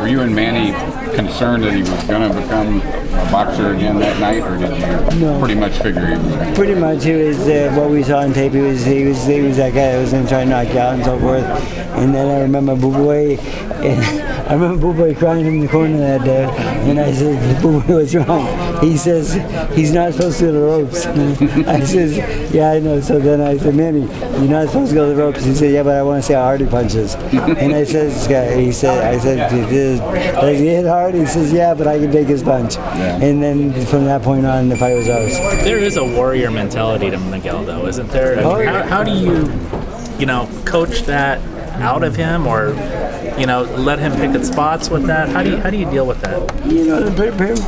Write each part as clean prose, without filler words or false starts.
Were you and Manny concerned that he was going to become a boxer again that night, or did you pretty much figure he was? Pretty much, he was what we saw on tape. He was that guy that was going to try to knock you out and so forth. And then I remember Boo Boy crying in the corner that day, and I said, "Boo Boy, what's wrong?" He says, "He's not supposed to go to the ropes." I says, "Yeah, I know." So then I said, "Manny, you're not supposed to go to the ropes." He said, "Yeah, but I want to see how hard he punches." And I said, "Does he hit hard?" He says, "Yeah, but I can take his punch." Yeah. And then from that point on, the fight was ours. There is a warrior mentality to Miguel, though, isn't there? I mean, how do you coach that out of him, or let him pick at spots with that? How do you deal with that?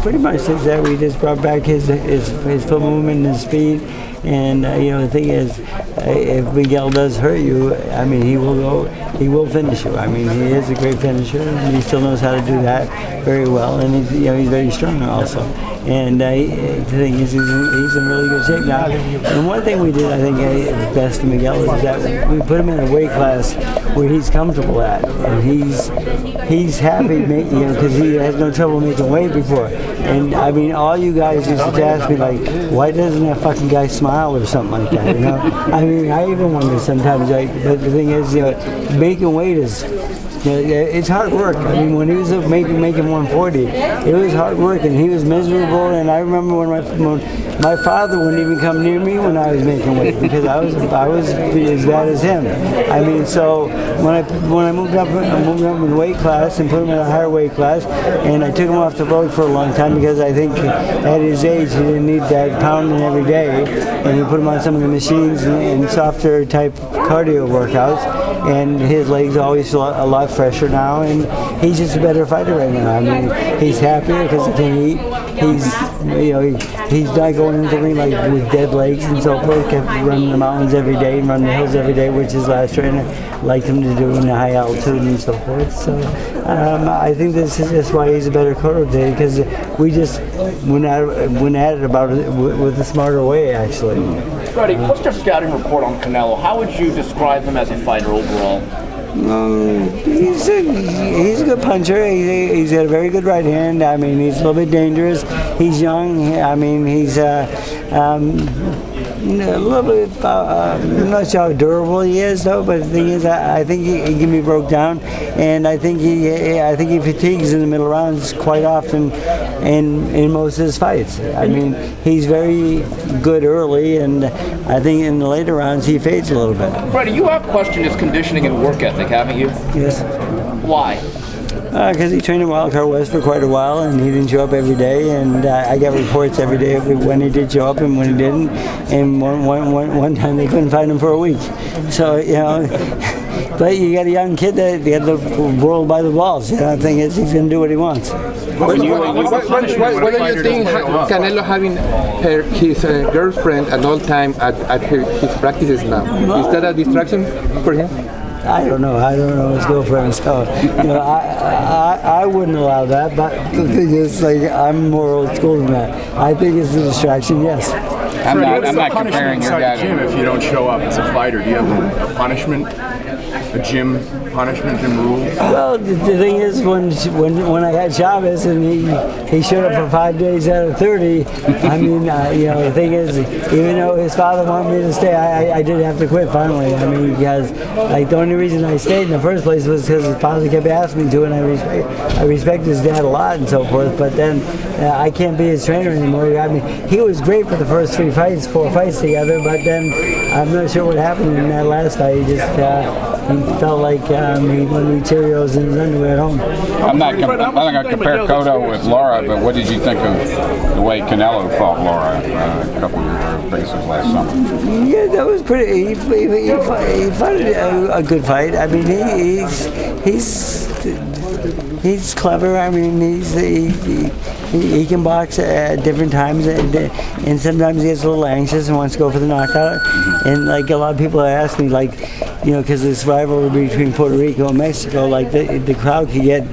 Pretty much is that we just brought back his foot movement and his speed. And the thing is, if Miguel does hurt you, I mean, he will finish you. I mean, he is a great finisher, and he still knows how to do that very well. And he's very strong also. And the thing is, he's in really good shape now. And one thing we did, I think, best for Miguel is that we put him in a weight class where he's comfortable at, and he's happy, because he has no trouble making weight before. And I mean, all you guys used to ask me like, why doesn't that fucking guy smile or something like that? I mean, I even wonder sometimes. But the thing is, making weight is. It's hard work. I mean, when he was making 140, it was hard work, and he was miserable. And I remember when my father wouldn't even come near me when I was making weight, because I was as bad as him. I mean, so when I moved up in the weight class and put him in a higher weight class, and I took him off the road for a long time because I think at his age he didn't need that pounding every day, and we put him on some of the machines and softer type cardio workouts, and his legs always feel a lot fresher now, and he's just a better fighter right now. I mean, he's happier because he can eat. He's not going into the ring like with dead legs and so forth. Kept running the mountains every day and running the hills every day, which his last trainer liked him to do in the high altitude and so forth. So I think this is just why he's a better coach today, because we just went at it about it with a smarter way, actually. Freddie, what's your scouting report on Canelo? How would you describe him as a fighter overall? He's a good puncher. He's got a very good right hand. I mean, he's a little bit dangerous. He's young. I mean, he's a little bit. I'm not sure how durable he is, though. But the thing is, I think he can be broke down, and I think he fatigues in the middle rounds quite often, in most of his fights. I mean, he's very good early, and I think in the later rounds he fades a little bit. Freddie, you have questioned his conditioning and work ethic, haven't you? Yes. Why? Because he trained in Wildcard West for quite a while, and he didn't show up every day, and I got reports every day of when he did show up and when he didn't, and one time they couldn't find him for a week. So, but you got a young kid that got the world by the balls. The thing is, he's going to do what he wants. What do you think Canelo having his girlfriend at all time at his practices now? Is that a distraction for him? I don't know his girlfriend, so I wouldn't allow that. But the thing is, I'm more old school than that. I think it's a distraction. Yes. I'm not comparing your guy to gym if you don't show up as a fighter. Do you have a punishment? A gym punishment, gym rule? Well, the thing is, when I had Chavez and he showed up for 5 days out of 30, I mean, the thing is, even though his father wanted me to stay, I did have to quit finally. I mean, because the only reason I stayed in the first place was because his father kept asking me to, and I respect his dad a lot and so forth. But then I can't be his trainer anymore. I mean, he was great for the first 4 fights together, but then I'm not sure what happened in that last fight. He just he felt like he wanted to eat Cheerios in his underwear at home. I'm not going to compare Cotto with Lara, but what did you think of the way Canelo fought Lara a couple of races last summer? Yeah, that was pretty. He fought a good fight. I mean, he's clever. I mean, he can box at different times, and sometimes he gets a little anxious and wants to go for the knockout. And a lot of people ask me, because this rivalry between Puerto Rico and Mexico, the crowd could get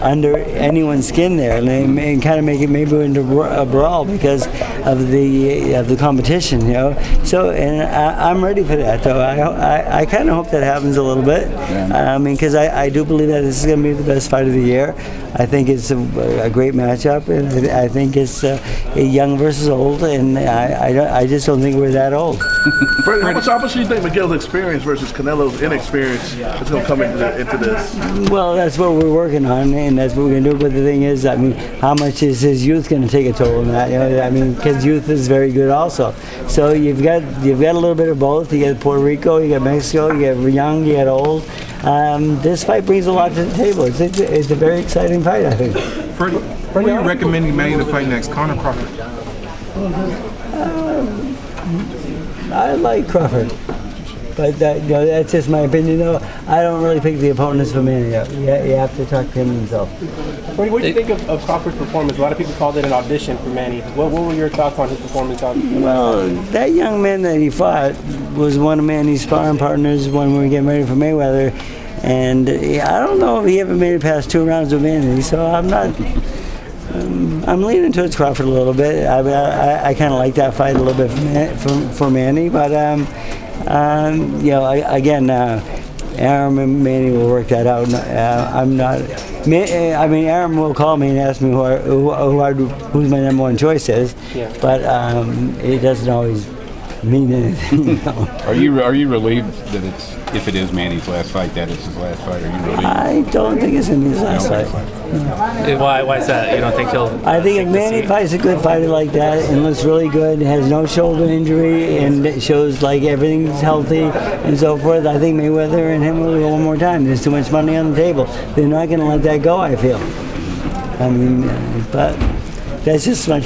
under anyone's skin there and kind of make it maybe into a brawl, because the competition, you know. So, and I'm ready for that, though. I kind of hope that happens a little bit. I mean, because I do believe that this is going to be the best fight of the year. I think it's a great matchup, and I think it's young versus old, and I just don't think we're that old. Freddie, how much opportunity do you think Miguel's experience versus Canelo's inexperience is going to come into this? Well, that's what we're working on, and that's what we're going to do. But the thing is, I mean, how much is his youth going to take a toll on that? You know, I mean, because youth is very good also. So you've got a little bit of both. You got Puerto Rico, you got Mexico, you got young, you got old. This fight brings a lot to the table. It's a very exciting fight, I think. Freddie, who are you recommending Manny to fight next, Conor or Crawford? I like Crawford, but that's just my opinion. Though I don't really pick the opponents for Manny. You have to talk to him himself. Freddie, what do you think of Crawford's performance? A lot of people called it an audition for Manny. What were your thoughts on his performance? Well, that young man that he fought was one of Manny's sparring partners when we were getting ready for Mayweather, and I don't know if he ever made it past 2 rounds with Manny. So I'm not. I'm leaning towards Crawford a little bit. I kind of like that fight a little bit for Manny, but you know, again, Aram and Manny will work that out. I'm not. I mean, Aram will call me and ask me who's my number one choice is, but it doesn't always mean anything. You know? Are you relieved that if it is Manny's last fight, that it's his last fight? Are you relieved? I don't think it's in his last fight. Why is that? You don't think he'll? I think if Manny fights a good fighter like that and looks really good, has no shoulder injury, and it shows like everything's healthy and so forth, I think Mayweather and him will go one more time. There's too much money on the table. They're not going to let that go, I feel. I mean, but that's just my.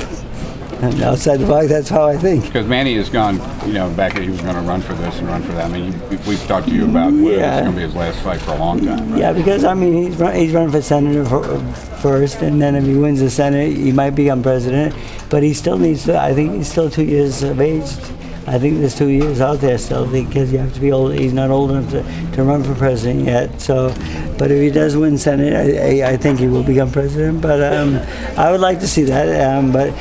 Outside the box, that's how I think. Because Manny has gone, you know, back that he was going to run for this and run for that. I mean, we've talked to you about whether it's going to be his last fight for a long time. Right? Yeah, because I mean, he's running for senator first, and then if he wins the Senate, he might become president. But he still needs to. I think he's still 2 years of age. I think there's 2 years out there still because you have to be old. He's not old enough to run for president yet. So, but if he does win Senate, I think he will become president. But I would like to see that. But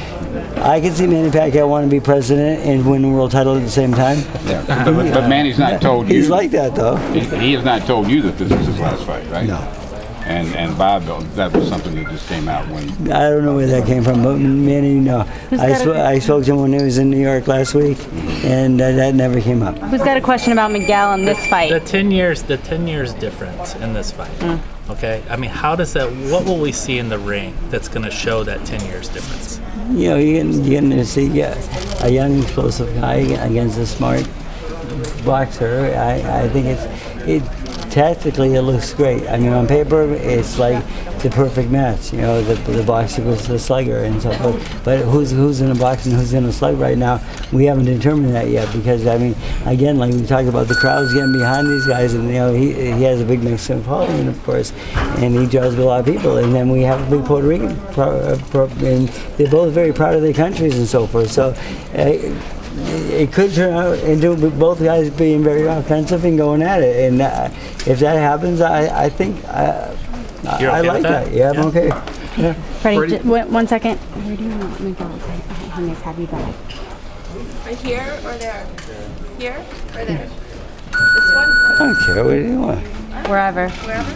I can see Manny Pacquiao want to be president and win the world title at the same time. Yeah, but Manny's not told you. He's like that, though. He has not told you that this is his last fight, right? No. And Bob, that was something that just came out when. I don't know where that came from, but Manny, no. I spoke to him when he was in New York last week, and that never came up. Who's got a question about Miguel in this fight? The 10 years difference in this fight. Okay, I mean, how does that? What will we see in the ring that's going to show that 10 years difference? You know, you're going to see a young, explosive guy against a smart boxer. I think tactically it looks great. I mean, on paper, it's like the perfect match. You know, the boxer was the slugger and so forth. But who's in a box and who's in a slug right now, we haven't determined that yet. Because, I mean, again, like we talked about, the crowd's getting behind these guys. And, you know, he has a big Mexican following, of course. And he draws a lot of people. And then we have a big Puerto Rican. And they're both very proud of their countries and so forth. So it could turn out into both guys being very offensive and going at it. And if that happens, I think I like that. Yeah, I'm okay. Yeah. Freddie, 1 second. Where do you want Miguel to hang his happy bag? Right here or there? Here or there? This one? I don't care. What do you want? Wherever. Wherever?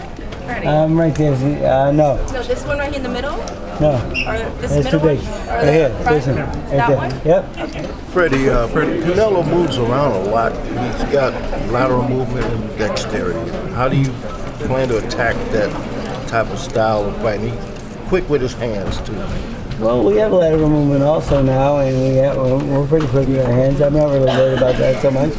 Freddie. Right there. No. No, this one right here in the middle? No. Or this That's middle too big. one? Or Right the here. front? This one. That one? Yep. Okay. Freddie, Canelo moves around a lot. He's got lateral movement and dexterity. How do you plan to attack that type of style of fighting? He's quick with his hands, too. Well, we have lateral movement also now, and we're pretty quick with our hands. I'm not really worried about that so much.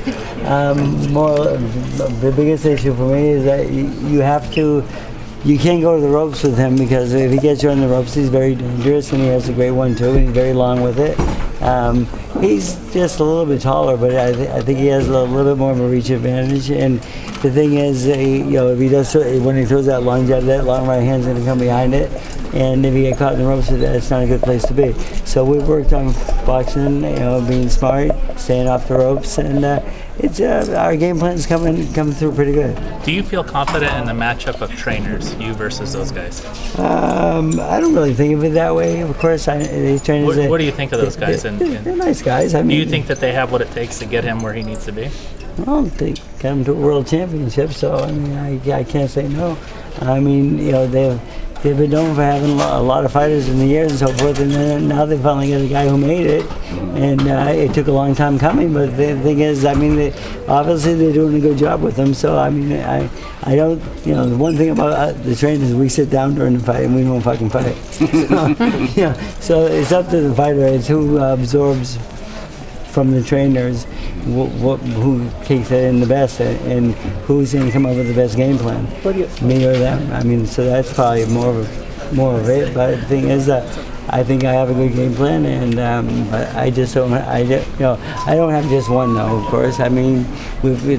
The biggest issue for me is that you can't go to the ropes with him, because if he gets you on the ropes, he's very dangerous, and he has a great 1-2, and he's very long with it. He's just a little bit taller, but I think he has a little bit more of a reach advantage. And the thing is, if he does, when he throws that long jab, that long right hand's going to come behind it. And if you get caught in the ropes with that, it's not a good place to be. So we've worked on boxing, being smart, staying off the ropes, and it's our game plan is coming through pretty good. Do you feel confident in the matchup of trainers, you versus those guys? I don't really think of it that way. Of course, these trainers. What do you think of those guys? They're nice guys. I mean, do you think that they have what it takes to get him where he needs to be? Well, they got him to a world championship, so I mean, I can't say no. I mean, you know, they've been known for having a lot of fighters in the years and so forth, and then now they finally got a guy who made it, and it took a long time coming. But the thing is, I mean, obviously they're doing a good job with them. So I mean, I don't, you know, the one thing about the trainers is we sit down during the fight and we don't fucking fight. So it's up to the fighter. It's who absorbs from the trainers who takes it in the best and who's going to come up with the best game plan, me or them. I mean, so that's probably more of it. But the thing is that I think I have a good game plan, and but I just don't. I don't have just one though. Of course, I mean,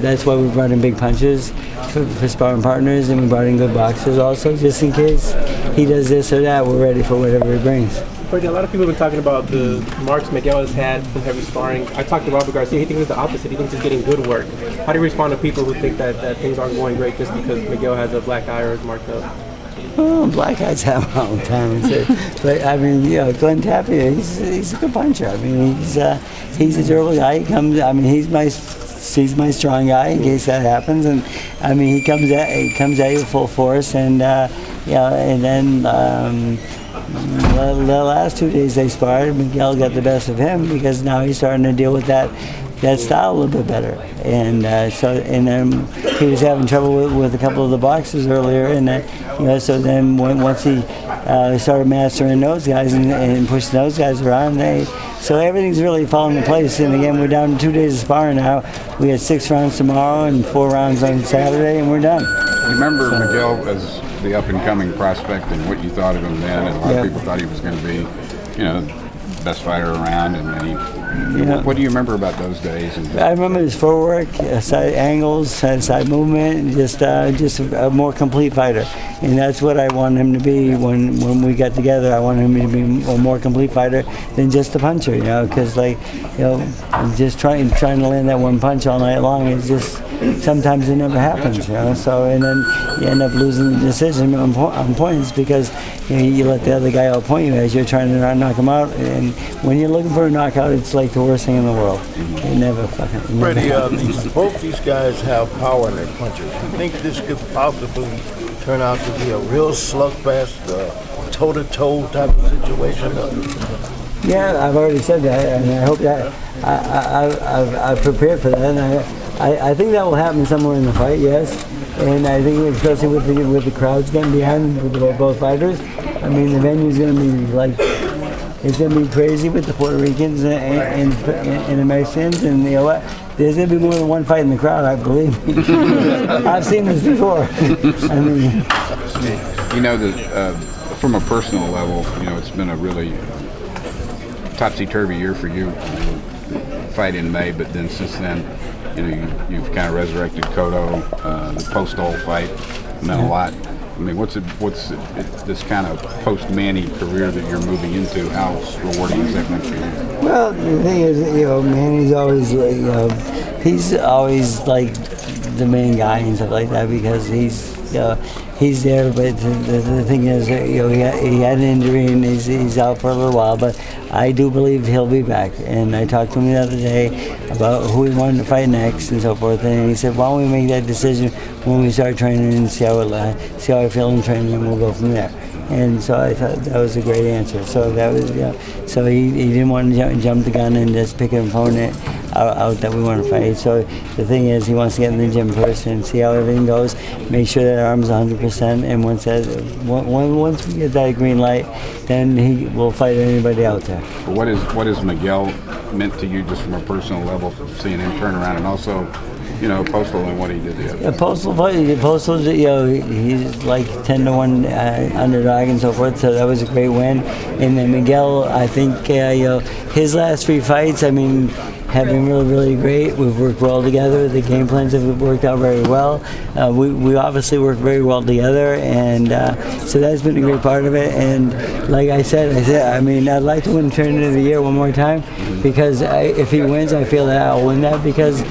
that's why we brought in big punches for sparring partners, and we brought in good boxers also, just in case he does this or that. We're ready for whatever he brings. Freddie, a lot of people have been talking about the marks Miguel has had from heavy sparring. I talked to Robert Garcia. He thinks it's the opposite. He thinks he's getting good work. How do you respond to people who think that things aren't going great just because Miguel has a black eye or is marked up? Well, black eyes have all the time. But I mean, you know, Glenn Tapia, he's a good puncher. I mean, he's a durable guy. He comes. I mean, he's my strong guy in case that happens. And I mean, he comes at you full force, and yeah, and then. The last 2 days they sparred, Miguel got the best of him because now he's starting to deal with that style a little bit better. And and then he was having trouble with a couple of the boxers earlier, and you know, so then once he started mastering those guys and pushing those guys around, so everything's really falling into place. And again, we're down to 2 days of sparring now. We had 6 rounds tomorrow and 4 rounds on Saturday, and we're done. You remember Miguel as the up-and-coming prospect and what you thought of him then, and a lot of people thought he was going to be, you know, best fighter around, and he, what do you remember about those days? I remember his footwork, side angles, side movement, and just a more complete fighter. And that's what I wanted him to be when we got together. I wanted him to be a more complete fighter than just a puncher, you know, because like, you know, just trying to land that one punch all night long is just, sometimes it never happens, you know. So, and then you end up losing the decision on points because you let the other guy outpoint you as you're trying to knock him out. And when you're looking for a knockout, it's like the worst thing in the world. It never fucking. Freddie, both these guys have power in their punches. You think this could possibly turn out to be a real slugfest, toe-to-toe type of situation? Yeah, I've already said that, and I hope that I've prepared for that. And I think that will happen somewhere in the fight, yes. And I think especially with the crowds getting behind both fighters, I mean the venue's going to be like, it's going to be crazy with the Puerto Ricans and the Mexicans, and you know what? There's going to be more than one fight in the crowd, I believe. I've seen this before. I mean, you know that from a personal level, you know, it's been a really topsy-turvy year for you. Fight in May, but then since then, you know, you've kind of resurrected Cotto. The post-Hole fight meant a lot. I mean, what's this kind of post-Manny career that you're moving into? How rewarding is that going to be? Well, the thing is, you know, Manny's always, you know, he's always like the main guy and stuff like that because he's there. But the thing is, you know, he had an injury and he's out for a little while. But I do believe he'll be back. And I talked to him the other day about who he wanted to fight next and so forth. And he said, "Why don't we make that decision when we start training and see how I feel in training, and we'll go from there." And so I thought that was a great answer. So that was, yeah. So he didn't want to jump the gun and just pick an opponent out that we want to fight. So the thing is, he wants to get in the gym first and see how everything goes. Make sure that arm's 100%. And once we get that green light, then he will fight anybody out there. What is Miguel meant to you just from a personal level, seeing him turn around, and also, you know, Postal and what he did the other day? Postal's, you know, he's like 10-1 underdog and so forth, so that was a great win. And then Miguel, I think, you know, his last 3 fights, I mean, have been really, really great. We've worked well together. The game plans have worked out very well. We obviously work very well together, and so that's been a great part of it. And like I said, I mean, I'd like to win Tournament of the Year one more time because if he wins, I feel that I'll win that because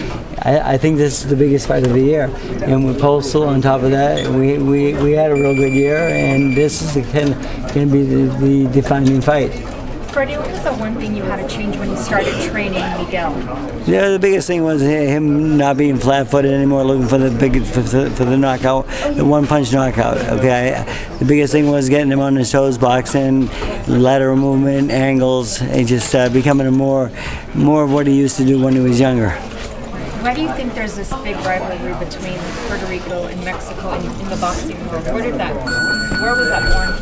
I think this is the biggest fight of the year. And with Postal on top of that, we had a real good year, and this is going to be the defining fight. Freddie, what was the one thing you had to change when you started training Miguel? Yeah, the biggest thing was him not being flat-footed anymore, looking for the knockout, the one-punch knockout. Okay, the biggest thing was getting him on his toes, boxing, lateral movement, angles, and just becoming more of what he used to do when he was younger. Why do you think there's this big rivalry between Puerto Rico and Mexico in the boxing world? Where was that born?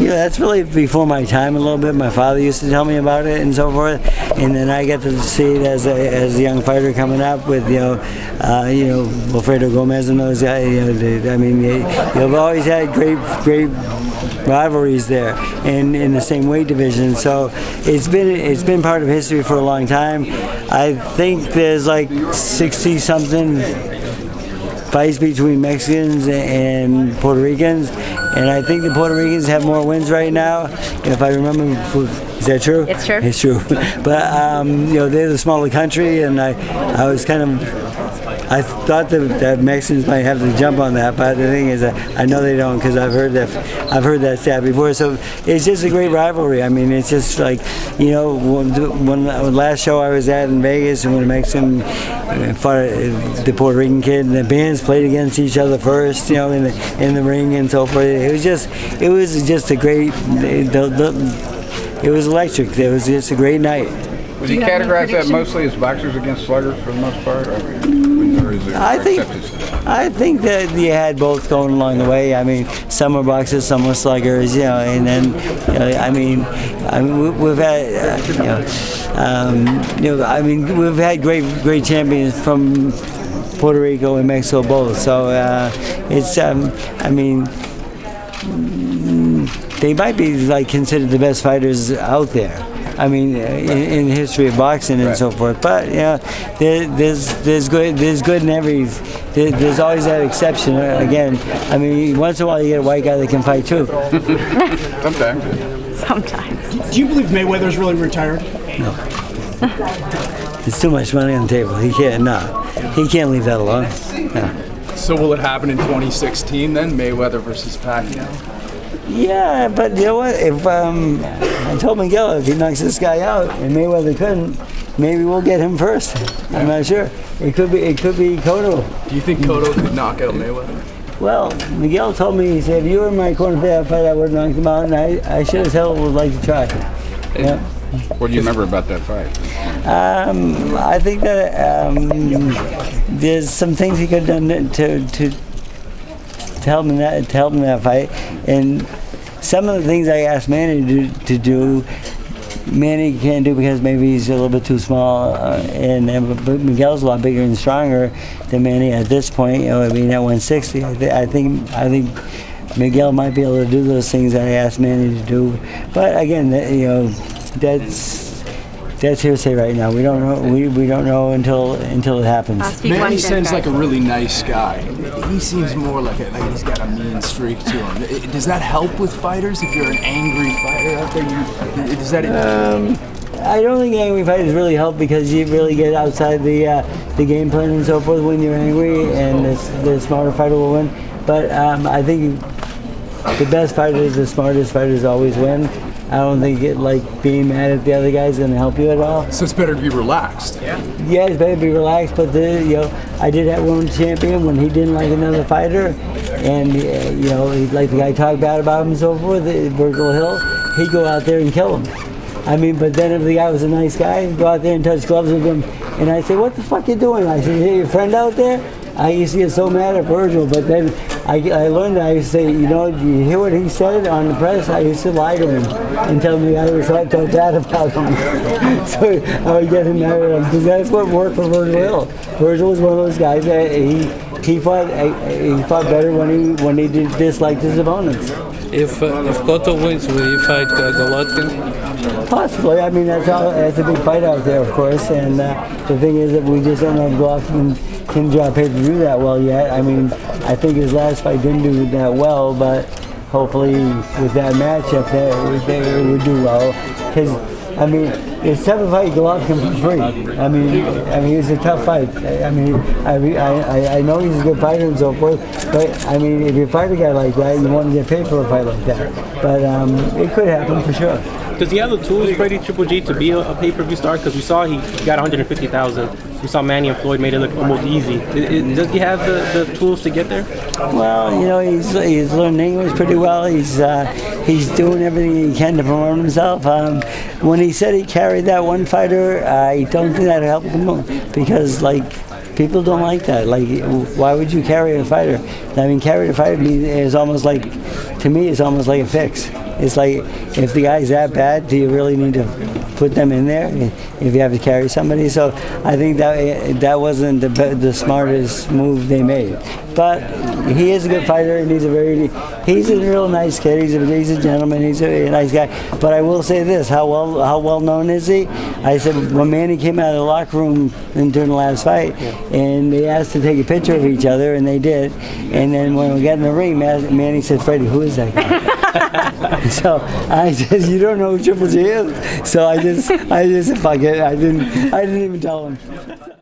Yeah, that's really before my time a little bit. My father used to tell me about it and so forth, and then I got to see it as a young fighter coming up with Wilfredo Gomez and those guys. You've always had great rivalries there in the same weight division. So it's been part of history for a long time. I think there's like 60-something fights between Mexicans and Puerto Ricans, and I think the Puerto Ricans have more wins right now. If I remember, is that true? It's true. It's true. But they're the smaller country, and I was kind of. I thought that Mexicans might have to jump on that, but the thing is, I know they don't because I've heard that stat before. So it's just a great rivalry. I mean, it's just like, when last show I was at in Vegas, and when the Mexican fought the Puerto Rican kid, and the bands played against each other first, in the ring and so forth. It was just a great. It was electric. It was just a great night. Would you categorize that mostly as boxers against sluggers for the most part? Or is there I think that you had both going along the way. I mean, some were boxers, some were sluggers, and then, we've had, we've had great champions from Puerto Rico and Mexico both. So they might be considered the best fighters out there. I mean, in the history of boxing and so forth. But there's good in every. There's always that exception. Again, I mean, once in a while you get a white guy that can fight too. Sometimes. Do you believe Mayweather's really retired? No. There's too much money on the table. He can't. No, he can't leave that alone. No. So will it happen in 2016 then? Mayweather versus Pacquiao? Yeah, but you know what? If I told Miguel if he knocks this guy out and Mayweather couldn't, maybe we'll get him first. I'm not sure. It could be Cotto. Do you think Cotto could knock out Mayweather? Well, Miguel told me, he said, if you were in my corner for that fight, I would have knocked him out, and I sure as hell would like to try. Yeah. What do you remember about that fight? I think that there's some things he could have done to help him in that fight, and some of the things I asked Manny to do, Manny can't do because maybe he's a little bit too small, but Miguel's a lot bigger and stronger than Manny at this point. At 160, I think Miguel might be able to do those things that I asked Manny to do. But again, that's hearsay right now. We don't know. We don't know until it happens. Manny seems like a really nice guy. He seems more like he's got a mean streak to him. Does that help with fighters? If you're an angry fighter out there, does that? I don't think angry fighters really help because you really get outside the game plan and so forth when you're angry, and the smarter fighter will win. But I think the best fighters, the smartest fighters, always win. I don't think being mad at the other guy is going to help you at all. So it's better to be relaxed. Yeah, it's better to be relaxed. But I did have one champion when he didn't like another fighter, and like the guy talked bad about him and so forth. Virgil Hill, he'd go out there and kill him. But then if the guy was a nice guy, he'd go out there and touch gloves with him, and I say, "What the fuck you doing?" I said, "Hey, your friend out there?" I used to get so mad at Virgil, but then I learned that I used to say, you hear what he said on the press? I used to lie to him and tell him I was talk bad about him. So I would get him mad at him because that's what worked for Virgil Hill. Virgil was one of those guys that he fought better when he disliked his opponents. If Cotto wins, will he fight Golovkin? Possibly. I mean, that's a big fight out there, of course. And the thing is that we just don't know if Golovkin can draw paper to do that well yet. I mean, I think his last fight didn't do that well, but hopefully with that matchup, they would do well. Because it's tough to fight Golovkin for free. I mean, it's a tough fight. I know he's a good fighter and so forth, but if you fight a guy like that, you want to get paid for a fight like that. But it could happen for sure. Does he have the tools, Freddie Triple G, to be a pay-per-view star? Because we saw he got 150,000. We saw Manny and Floyd made it look almost easy. Does he have the tools to get there? Well, you know, he's learned English pretty well. He's doing everything he can to promote himself. When he said he carried that one fighter, I don't think that helped him because, like, people don't like that. Like, why would you carry a fighter? I mean, carry a fighter is almost like, to me, it's almost like a fix. It's like, if the guy's that bad, do you really need to put them in there if you have to carry somebody? So I think that wasn't the smartest move they made. But he is a good fighter, and he's a real nice kid. He's a gentleman. He's a nice guy. But I will say this: how well known is he? I said when Manny came out of the locker room during the last fight, and they asked to take a picture of each other, and they did. And then when we got in the ring, Manny said, "Freddie, who is that guy?" So I said, "You don't know who Triple G is?" So I just fuck it. I didn't even tell him.